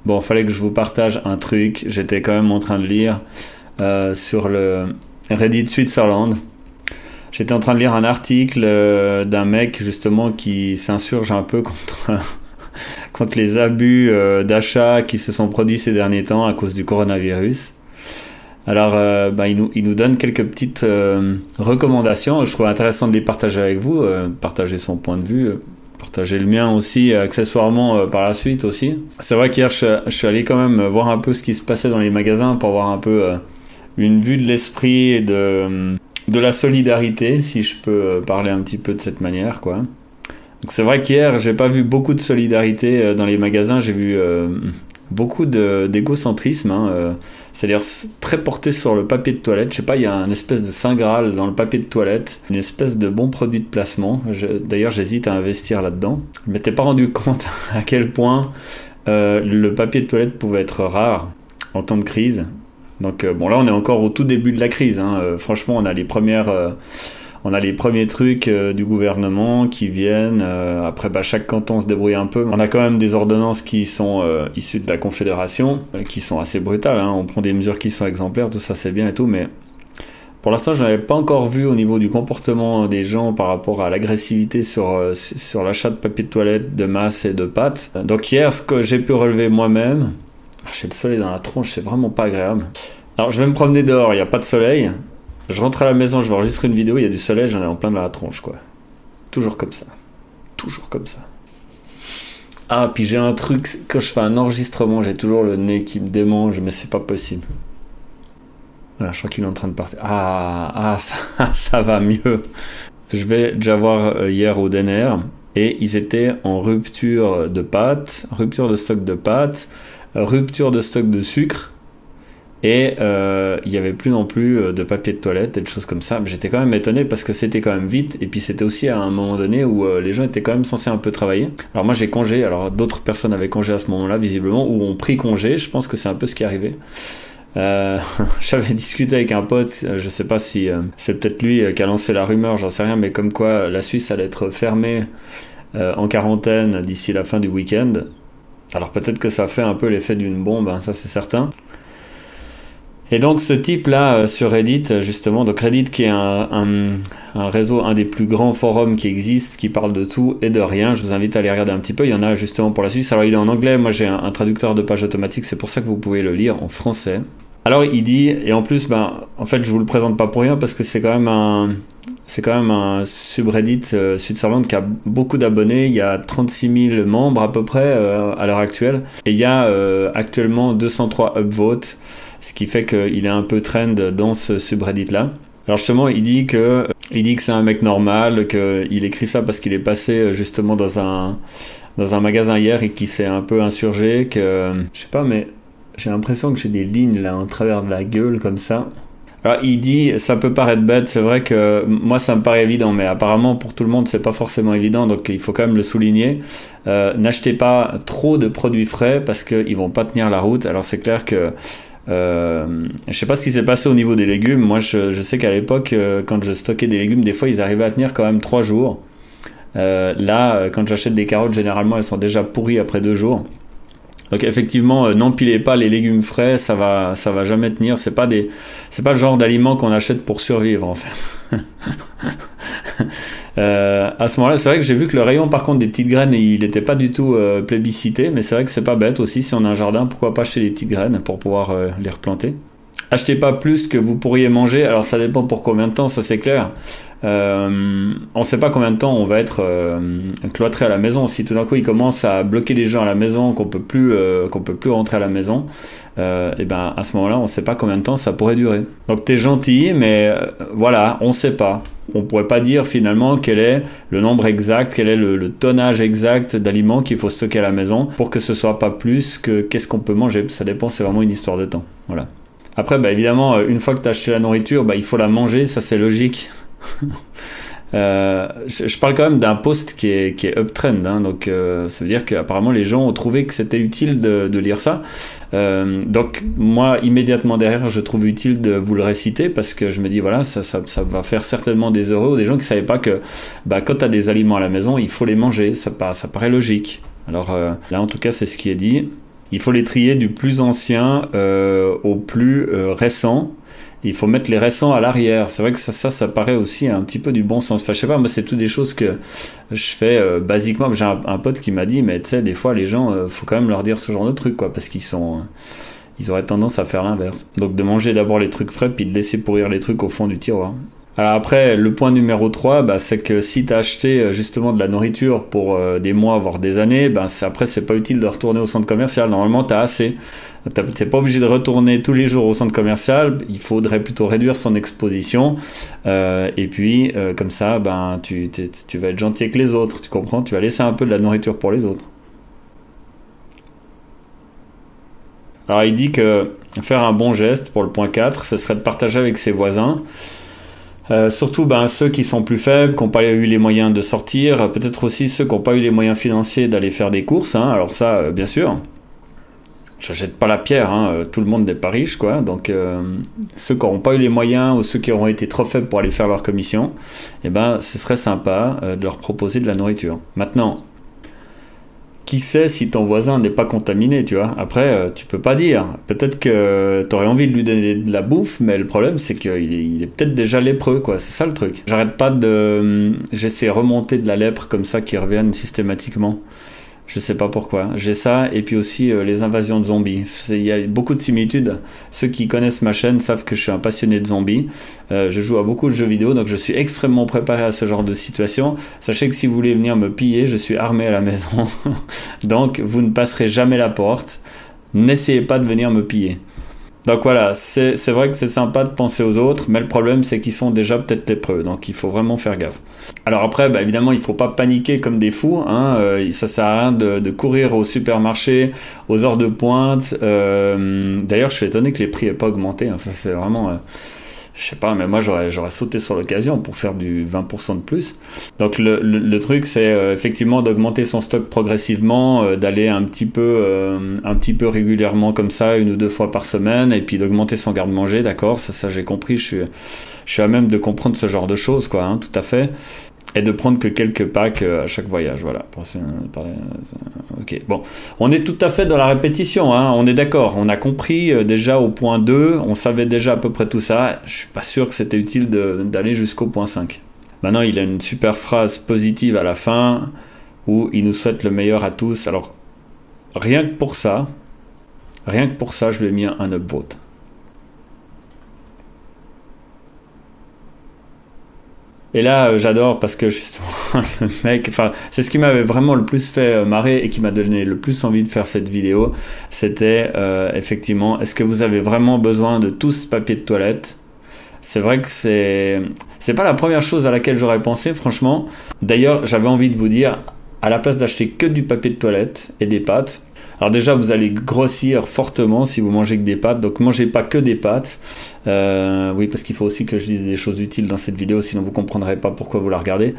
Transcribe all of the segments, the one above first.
Bon, fallait que je vous partage un truc. J'étais quand même en train de lire sur le Reddit Switzerland. J'étais en train de lire un article d'un mec justement qui s'insurge un peu contre les abus d'achat qui se sont produits ces derniers temps à cause du coronavirus. Alors, il nous donne quelques petites recommandations. Je trouve intéressant de les partager avec vous, partager son point de vue, partager le mien aussi, accessoirement par la suite aussi. C'est vrai qu'hier, je suis allé quand même voir un peu ce qui se passait dans les magasins pour avoir un peu une vue de l'esprit et de la solidarité, si je peux parler un petit peu de cette manière, quoi. Donc c'est vrai qu'hier, j'ai pas vu beaucoup de solidarité dans les magasins, j'ai vu beaucoup d'égocentrisme, c'est-à-dire très porté sur le papier de toilette. Je sais pas, il y a une espèce de saint graal dans le papier de toilette, une espèce de bon produit de placement. D'ailleurs, j'hésite à investir là-dedans. Je m'étais pas rendu compte à quel point le papier de toilette pouvait être rare en temps de crise. Donc bon, là on est encore au tout début de la crise, franchement on a les premiers trucs du gouvernement qui viennent, après chaque canton se débrouille un peu. On a quand même des ordonnances qui sont issues de la Confédération, qui sont assez brutales, on prend des mesures qui sont exemplaires, tout ça c'est bien et tout, mais pour l'instant je n'avais pas encore vu au niveau du comportement des gens par rapport à l'agressivité sur l'achat de papier de toilette, de masse et de pâtes. Donc hier, ce que j'ai pu relever moi-même, j'ai le soleil dans la tronche, c'est vraiment pas agréable. Alors je vais me promener dehors, il n'y a pas de soleil. Je rentre à la maison, je vais enregistrer une vidéo, il y a du soleil, j'en ai en plein dans la tronche, quoi. Toujours comme ça. Toujours comme ça. Ah, puis j'ai un truc, quand je fais un enregistrement, j'ai toujours le nez qui me démange, mais c'est pas possible. Voilà, je crois qu'il est en train de partir. Ça va mieux. Je vais déjà voir hier au DNR, et ils étaient en rupture de pâtes, rupture de stock de pâtes, rupture de stock de sucre, et il n'y avait plus non plus de papier de toilette et des choses comme ça. J'étais quand même étonné parce que c'était quand même vite, et puis c'était aussi à un moment donné où les gens étaient quand même censés un peu travailler. Alors moi j'ai congé, alors d'autres personnes avaient congé à ce moment-là visiblement, ou ont pris congé, je pense que c'est un peu ce qui est arrivé. J'avais discuté avec un pote, je sais pas si c'est peut-être lui qui a lancé la rumeur, j'en sais rien, mais comme quoi la Suisse allait être fermée en quarantaine d'ici la fin du week-end. Alors peut-être que ça fait un peu l'effet d'une bombe, ça c'est certain. Et donc ce type-là sur Reddit, justement, donc Reddit qui est un réseau, un des plus grands forums qui existent, qui parle de tout et de rien, je vous invite à aller regarder un petit peu, il y en a justement pour la Suisse. Alors il est en anglais, moi j'ai un traducteur de page automatique, c'est pour ça que vous pouvez le lire en français. Alors il dit, et en plus, en fait je vous le présente pas pour rien, parce que c'est quand même un subreddit Switzerland qui a beaucoup d'abonnés, il y a 36 000 membres à peu près à l'heure actuelle, et il y a actuellement 203 upvotes, ce qui fait qu'il est un peu trend dans ce subreddit-là. Alors justement, il dit que c'est un mec normal, qu'il écrit ça parce qu'il est passé justement dans un magasin hier et qu'il s'est un peu insurgé, que je sais pas, mais j'ai l'impression que j'ai des lignes là en travers de la gueule comme ça. Alors il dit, ça peut paraître bête, c'est vrai que moi ça me paraît évident, mais apparemment pour tout le monde c'est pas forcément évident, donc il faut quand même le souligner. N'achetez pas trop de produits frais parce qu'ils vont pas tenir la route. Alors c'est clair que je sais pas ce qui s'est passé au niveau des légumes. Moi je sais qu'à l'époque quand je stockais des légumes, des fois ils arrivaient à tenir quand même 3 jours. Là quand j'achète des carottes, généralement elles sont déjà pourries après 2 jours. Donc effectivement, n'empilez pas les légumes frais, ça va jamais tenir. C'est pas le genre d'aliments qu'on achète pour survivre en fait. À ce moment-là, c'est vrai que j'ai vu que le rayon par contre des petites graines, il n'était pas du tout plébiscité, mais c'est vrai que c'est pas bête aussi, si on a un jardin, pourquoi pas acheter des petites graines pour pouvoir les replanter. Achetez pas plus que vous pourriez manger, alors ça dépend pour combien de temps, ça c'est clair. On sait pas combien de temps on va être cloîtré à la maison. Si tout d'un coup il commence à bloquer les gens à la maison, qu'on peut plus rentrer à la maison, et ben à ce moment-là on sait pas combien de temps ça pourrait durer. Donc t'es gentil, mais voilà, on sait pas. On pourrait pas dire finalement quel est le nombre exact, quel est le tonnage exact d'aliments qu'il faut stocker à la maison pour que ce soit pas plus que qu'est-ce qu'on peut manger. Ça dépend, c'est vraiment une histoire de temps. Voilà. Après, évidemment, une fois que tu as acheté la nourriture, il faut la manger, ça c'est logique. Je parle quand même d'un post qui est uptrend, donc ça veut dire qu'apparemment les gens ont trouvé que c'était utile de lire ça. Donc moi, immédiatement derrière, je trouve utile de vous le réciter parce que je me dis, voilà, ça va faire certainement des heureux ou des gens qui ne savaient pas que quand tu as des aliments à la maison, il faut les manger, ça paraît logique. Alors là, en tout cas, c'est ce qui est dit. Il faut les trier du plus ancien au plus récent. Il faut mettre les récents à l'arrière. C'est vrai que ça paraît aussi un petit peu du bon sens. Enfin, je sais pas, moi, c'est toutes des choses que je fais basiquement. J'ai un pote qui m'a dit, mais tu sais, des fois, les gens, faut quand même leur dire ce genre de trucs, quoi, parce ils auraient tendance à faire l'inverse. Donc, de manger d'abord les trucs frais, puis de laisser pourrir les trucs au fond du tiroir. Alors après, le point numéro 3, bah, c'est que si tu as acheté justement de la nourriture pour des mois, voire des années, bah, après, c'est pas utile de retourner au centre commercial. Normalement, tu as assez. Tu n'es pas obligé de retourner tous les jours au centre commercial. Il faudrait plutôt réduire son exposition. Et puis, comme ça, ben, tu vas être gentil avec les autres. Tu comprends? Tu vas laisser un peu de la nourriture pour les autres. Alors, il dit que faire un bon geste pour le point 4, ce serait de partager avec ses voisins. Surtout ceux qui sont plus faibles, qui n'ont pas eu les moyens de sortir, peut-être aussi ceux qui n'ont pas eu les moyens financiers d'aller faire des courses, hein. Alors ça, bien sûr, je jette pas la pierre, hein. Tout le monde n'est pas riche, quoi. Donc ceux qui n'auront pas eu les moyens ou ceux qui auront été trop faibles pour aller faire leur commission, eh ben, ce serait sympa de leur proposer de la nourriture. Maintenant, qui sait si ton voisin n'est pas contaminé, tu vois? Après, tu peux pas dire. Peut-être que tu aurais envie de lui donner de la bouffe, mais le problème, c'est qu'il est peut-être déjà lépreux, quoi. C'est ça le truc. J'arrête pas de... J'essaie de remonter de la lèpre comme ça qui reviennent systématiquement. Je sais pas pourquoi. J'ai ça, et puis aussi les invasions de zombies. Il y a beaucoup de similitudes. Ceux qui connaissent ma chaîne savent que je suis un passionné de zombies. Je joue à beaucoup de jeux vidéo, donc je suis extrêmement préparé à ce genre de situation. Sachez que si vous voulez venir me piller, je suis armé à la maison. Donc vous ne passerez jamais la porte. N'essayez pas de venir me piller. Donc voilà, c'est vrai que c'est sympa de penser aux autres, mais le problème c'est qu'ils sont déjà peut-être lépreux, donc il faut vraiment faire gaffe. Alors après, évidemment, il ne faut pas paniquer comme des fous, hein. Ça sert à rien de courir au supermarché aux heures de pointe. D'ailleurs, je suis étonné que les prix n'aient pas augmenté, hein. Ça c'est vraiment... je sais pas, mais moi j'aurais sauté sur l'occasion pour faire du 20% de plus. Donc le truc c'est effectivement d'augmenter son stock progressivement, d'aller un petit peu régulièrement comme ça, 1 ou 2 fois par semaine, et puis d'augmenter son garde-manger, d'accord, ça j'ai compris, je suis à même de comprendre ce genre de choses, quoi, hein, tout à fait. Et de prendre que quelques packs à chaque voyage, voilà. Ok, bon. On est tout à fait dans la répétition, hein, on est d'accord. On a compris déjà au point 2, on savait déjà à peu près tout ça. Je suis pas sûr que c'était utile d'aller jusqu'au point 5. Maintenant, il a une super phrase positive à la fin, où il nous souhaite le meilleur à tous. Alors, rien que pour ça, je lui ai mis un upvote. Et là, j'adore parce que justement, le mec, enfin, c'est ce qui m'avait vraiment le plus fait marrer et qui m'a donné le plus envie de faire cette vidéo. C'était effectivement, est-ce que vous avez vraiment besoin de tout ce papier de toilette? C'est vrai que c'est pas la première chose à laquelle j'aurais pensé, franchement. D'ailleurs, j'avais envie de vous dire, à la place d'acheter que du papier de toilette et des pâtes, alors déjà, vous allez grossir fortement si vous mangez que des pâtes. Donc, mangez pas que des pâtes. Oui, parce qu'il faut aussi que je dise des choses utiles dans cette vidéo, sinon vous comprendrez pas pourquoi vous la regardez.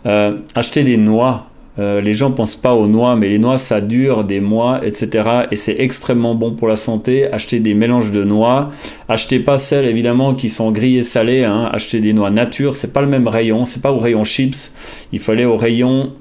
Achetez des noix. Les gens pensent pas aux noix, mais les noix, ça dure des mois, etc. Et c'est extrêmement bon pour la santé. Achetez des mélanges de noix. Achetez pas celles, évidemment, qui sont grillées salées, hein. Achetez des noix nature. C'est pas le même rayon. C'est pas au rayon chips. Il faut aller au rayon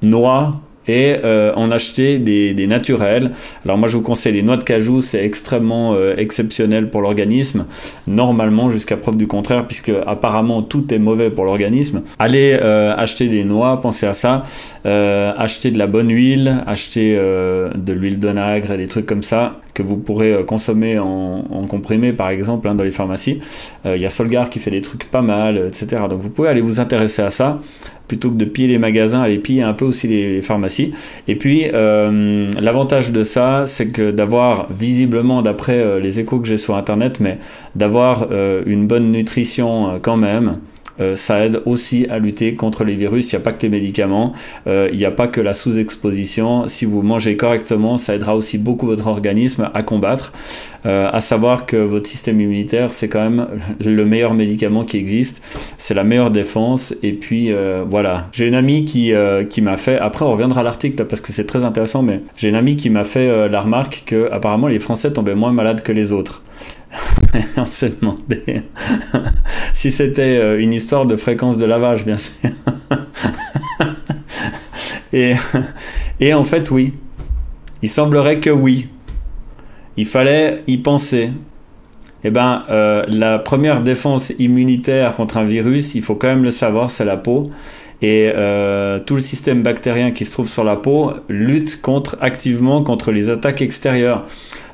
noix. Et en acheter des naturels. Alors moi je vous conseille les noix de cajou, c'est extrêmement exceptionnel pour l'organisme, normalement jusqu'à preuve du contraire, puisque apparemment tout est mauvais pour l'organisme. Allez acheter des noix, pensez à ça, achetez de la bonne huile, achetez de l'huile d'onagre et des trucs comme ça, que vous pourrez consommer en comprimé par exemple, hein, dans les pharmacies. Il y a Solgar qui fait des trucs pas mal, etc. Donc vous pouvez aller vous intéresser à ça, plutôt que de piller les magasins, aller piller un peu aussi les pharmacies. Et puis, l'avantage de ça, c'est que d'avoir, visiblement, d'après les échos que j'ai sur Internet, mais d'avoir une bonne nutrition quand même, ça aide aussi à lutter contre les virus. Il n'y a pas que les médicaments, il n'y a pas que la sous-exposition. Si vous mangez correctement, ça aidera aussi beaucoup votre organisme à combattre. À savoir que votre système immunitaire, c'est quand même le meilleur médicament qui existe. C'est la meilleure défense. Et puis, voilà. J'ai une amie qui m'a fait... Après, on reviendra à l'article parce que c'est très intéressant, mais j'ai une amie qui m'a fait la remarque que apparemment les Français tombaient moins malades que les autres. On s'est demandé si c'était une histoire de fréquence de lavage, bien sûr. Et en fait, oui. Il semblerait que oui. Il fallait y penser. Eh ben, la première défense immunitaire contre un virus, il faut quand même le savoir, c'est la peau. Et tout le système bactérien qui se trouve sur la peau lutte activement contre les attaques extérieures.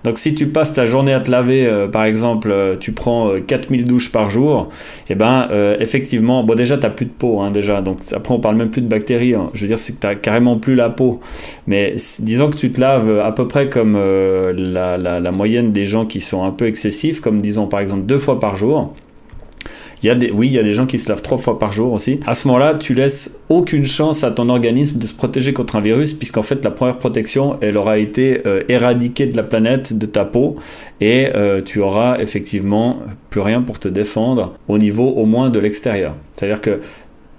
Donc si tu passes ta journée à te laver, par exemple, tu prends 4000 douches par jour, et ben effectivement, bon déjà tu n'as plus de peau, hein, déjà, donc après on parle même plus de bactéries, hein. Je veux dire c'est que tu n'as carrément plus la peau. Mais disons que tu te laves à peu près comme la moyenne des gens qui sont un peu excessifs, comme disons par exemple 2 fois par jour. Oui, il y a des gens qui se lavent 3 fois par jour aussi. À ce moment-là, tu laisses aucune chance à ton organisme de se protéger contre un virus, puisqu'en fait, la première protection, elle aura été éradiquée de la planète, de ta peau, et tu auras effectivement plus rien pour te défendre au niveau au moins de l'extérieur. C'est-à-dire que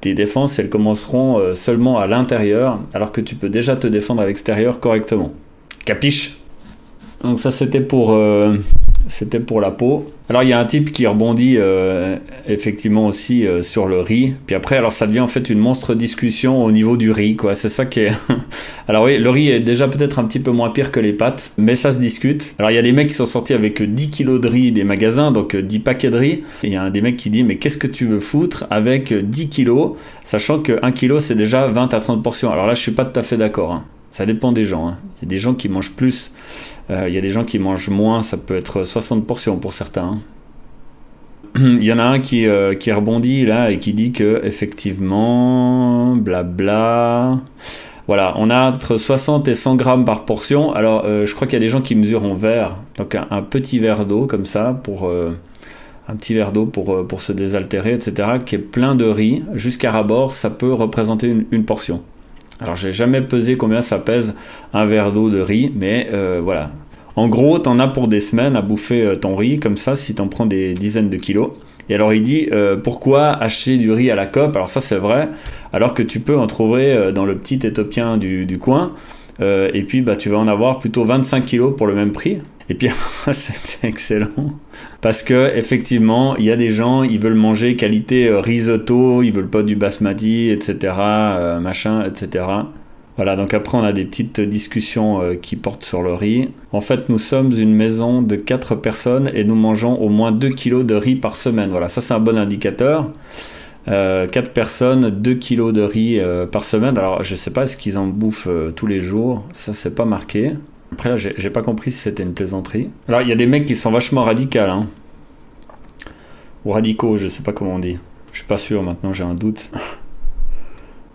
tes défenses, elles commenceront seulement à l'intérieur, alors que tu peux déjà te défendre à l'extérieur correctement. Capiche? Donc ça, c'était pour la peau. Alors il y a un type qui rebondit effectivement aussi sur le riz. Puis après, alors ça devient en fait une monstre discussion au niveau du riz, quoi. C'est ça qui est... Alors oui, le riz est déjà peut-être un petit peu moins pire que les pâtes, mais ça se discute. Alors il y a des mecs qui sont sortis avec 10 kilos de riz des magasins, donc 10 paquets de riz. Et il y a un des mecs qui dit, mais qu'est-ce que tu veux foutre avec 10 kilos, sachant que 1 kilo c'est déjà 20 à 30 portions. Alors là, je suis pas tout à fait d'accord, hein. Ça dépend des gens, hein. Il y a des gens qui mangent plus, il y a des gens qui mangent moins, ça peut être 60 portions pour certains, hein. Il y en a un qui rebondit là et qui dit que effectivement, blabla, voilà, on a entre 60 et 100 grammes par portion. Alors je crois qu'il y a des gens qui mesurent en verre, donc un petit verre d'eau comme ça, un petit verre d'eau pour se désaltérer, etc., qui est plein de riz, jusqu'à ras-bord, ça peut représenter une portion. Alors j'ai jamais pesé combien ça pèse un verre d'eau de riz, mais voilà. En gros, t'en as pour des semaines à bouffer ton riz, comme ça, si t'en prends des dizaines de kilos. Et alors il dit, pourquoi acheter du riz à la COP? Alors ça c'est vrai, alors que tu peux en trouver dans le petit éthiopien du coin, et puis bah, tu vas en avoir plutôt 25 kilos pour le même prix. Et puis c'était excellent, parce que effectivement, il y a des gens, ils veulent manger qualité risotto, ils veulent pas du basmati, etc., machin, etc. Voilà, donc après on a des petites discussions qui portent sur le riz. En fait, nous sommes une maison de 4 personnes et nous mangeons au moins 2 kilos de riz par semaine. Voilà, ça c'est un bon indicateur. 4 personnes, 2 kilos de riz par semaine. Alors je sais pas, est-ce qu'ils en bouffent tous les jours? Ça c'est pas marqué. Après là, j'ai pas compris si c'était une plaisanterie. Alors il y a des mecs qui sont vachement radicaux, hein. Ou radicaux, je sais pas comment on dit. Je suis pas sûr, maintenant j'ai un doute.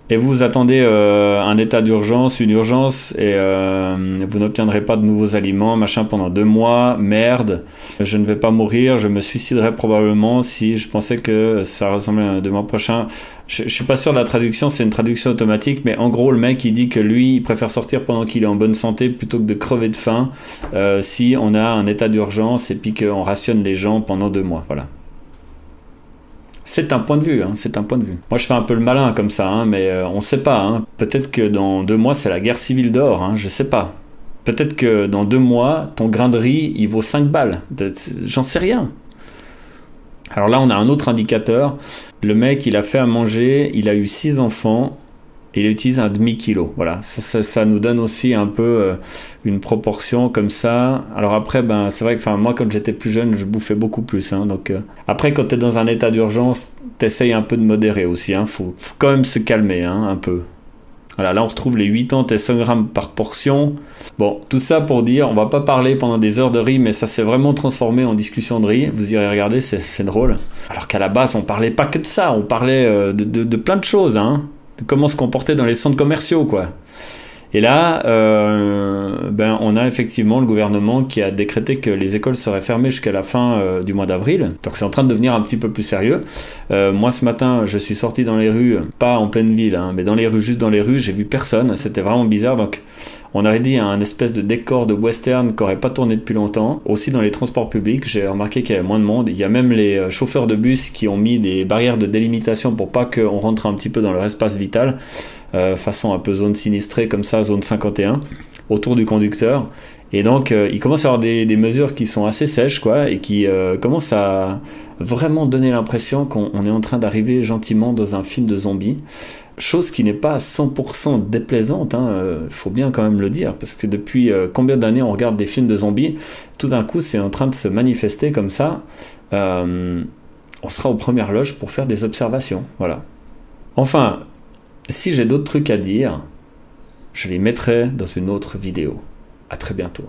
Et vous attendez un état d'urgence, une urgence, et vous n'obtiendrez pas de nouveaux aliments, machin, pendant 2 mois, merde, je ne vais pas mourir, je me suiciderais probablement si je pensais que ça ressemblait à 2 mois prochains. Je suis pas sûr de la traduction, c'est une traduction automatique, mais en gros, le mec, il dit que lui, il préfère sortir pendant qu'il est en bonne santé plutôt que de crever de faim si on a un état d'urgence et puis qu'on rationne les gens pendant 2 mois, voilà. C'est un point de vue, hein, c'est un point de vue. Moi, je fais un peu le malin comme ça, hein, mais on sait pas, hein. Peut-être que dans 2 mois, c'est la guerre civile d'or, hein, je sais pas. Peut-être que dans 2 mois, ton grain de riz, il vaut 5 balles. J'en sais rien. Alors là, on a un autre indicateur. Le mec, il a fait à manger, il a eu 6 enfants, et il utilise un demi-kilo. Voilà, ça nous donne aussi un peu une proportion comme ça. Alors après, ben, c'est vrai que moi, quand j'étais plus jeune, je bouffais beaucoup plus, hein, donc, après, quand tu es dans un état d'urgence, tu essayes un peu de modérer aussi. Hein, faut quand même se calmer, hein, un peu. Voilà, là, on retrouve les 80 et 100 grammes par portion. Bon, tout ça pour dire, on va pas parler pendant des heures de riz, mais ça s'est vraiment transformé en discussion de riz. Vous irez regarder, c'est drôle. Alors qu'à la base, on parlait pas que de ça, on parlait de plein de choses, hein. Comment se comporter dans les centres commerciaux, quoi. Et là, ben, on a effectivement le gouvernement qui a décrété que les écoles seraient fermées jusqu'à la fin du mois d'avril. Donc c'est en train de devenir un petit peu plus sérieux. Moi, ce matin, je suis sorti dans les rues, pas en pleine ville, hein, mais dans les rues, juste dans les rues, j'ai vu personne. C'était vraiment bizarre. Donc on aurait dit un espèce de décor de western qui n'aurait pas tourné depuis longtemps. Aussi dans les transports publics, j'ai remarqué qu'il y avait moins de monde. Il y a même les chauffeurs de bus qui ont mis des barrières de délimitation pour pas qu'on rentre un petit peu dans leur espace vital. Façon un peu zone sinistrée comme ça, zone 51, autour du conducteur. Et donc, il commence à y avoir des mesures qui sont assez sèches, quoi, et qui commencent à vraiment donner l'impression qu'on est en train d'arriver gentiment dans un film de zombies. Chose qui n'est pas 100% déplaisante, faut bien quand même le dire, parce que depuis combien d'années on regarde des films de zombies, tout d'un coup c'est en train de se manifester comme ça, on sera aux premières loges pour faire des observations, voilà. Enfin, si j'ai d'autres trucs à dire, je les mettrai dans une autre vidéo. À très bientôt.